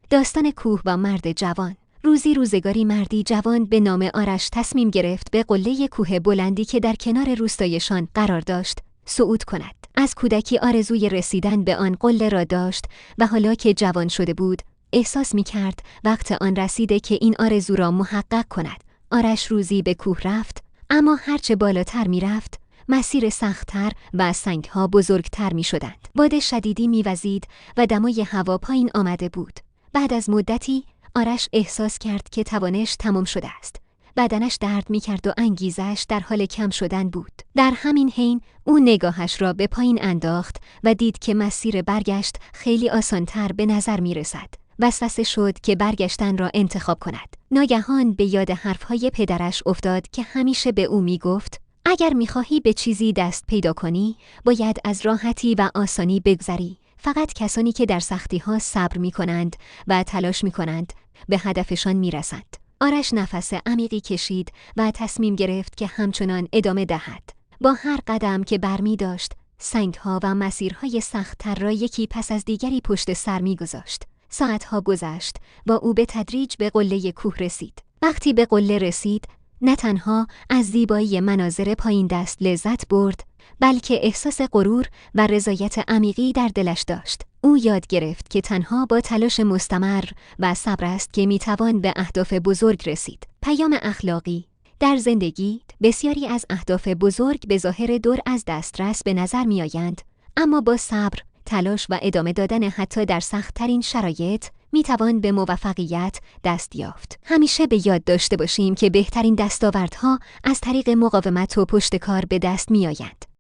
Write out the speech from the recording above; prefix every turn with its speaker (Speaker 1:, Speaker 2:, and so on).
Speaker 1: داستان کوه و مرد جوان. روزی روزگاری مردی جوان به نام آرش تصمیم گرفت به قله کوه بلندی که در کنار روستایشان قرار داشت صعود کند. از کودکی آرزوی رسیدن به آن قله را داشت و حالا که جوان شده بود احساس می‌کرد وقت آن رسیده که این آرزو را محقق کند. آرش روزی به کوه رفت، اما هرچه بالاتر می‌رفت مسیر سخت‌تر و سنگ‌ها بزرگتر می‌شدند. باد شدیدی می‌وزید و دمای هوا پایین آمده بود. بعد از مدتی آرش احساس کرد که توانش تمام شده است. بدنش درد می‌کرد و انگیزش در حال کم شدن بود. در همین حین او نگاهش را به پایین انداخت و دید که مسیر برگشت خیلی آسان‌تر به نظر می‌رسد. وسوسه شد که برگشتن را انتخاب کند. ناگهان به یاد حرفهای پدرش افتاد که همیشه به او می‌گفت اگر می‌خواهی به چیزی دست پیدا کنی، باید از راحتی و آسانی بگذری. فقط کسانی که در سختی‌ها صبر می‌کنند و تلاش می‌کنند به هدفشان می‌رسند. آرش نفس عمیقی کشید و تصمیم گرفت که همچنان ادامه دهد. با هر قدم که برمی داشت، سنگ‌ها و مسیرهای سخت‌تر را یکی پس از دیگری پشت سر می‌گذاشت. ساعتها گذشت و او به تدریج به قله کوه رسید. وقتی به قله رسید، نه تنها از زیبایی مناظر پایین دست لذت برد، بلکه احساس غرور و رضایت عمیقی در دلش داشت. او یاد گرفت که تنها با تلاش مستمر و صبر است که میتوان به اهداف بزرگ رسید. پیام اخلاقی: در زندگی بسیاری از اهداف بزرگ به ظاهر دور از دسترس به نظر میآیند، اما با صبر، تلاش و ادامه دادن حتی در سخت‌ترین شرایط میتوان به موفقیت دست یافت. همیشه به یاد داشته باشیم که بهترین دستاوردها از طریق مقاومت و پشتکار به دست میآیند.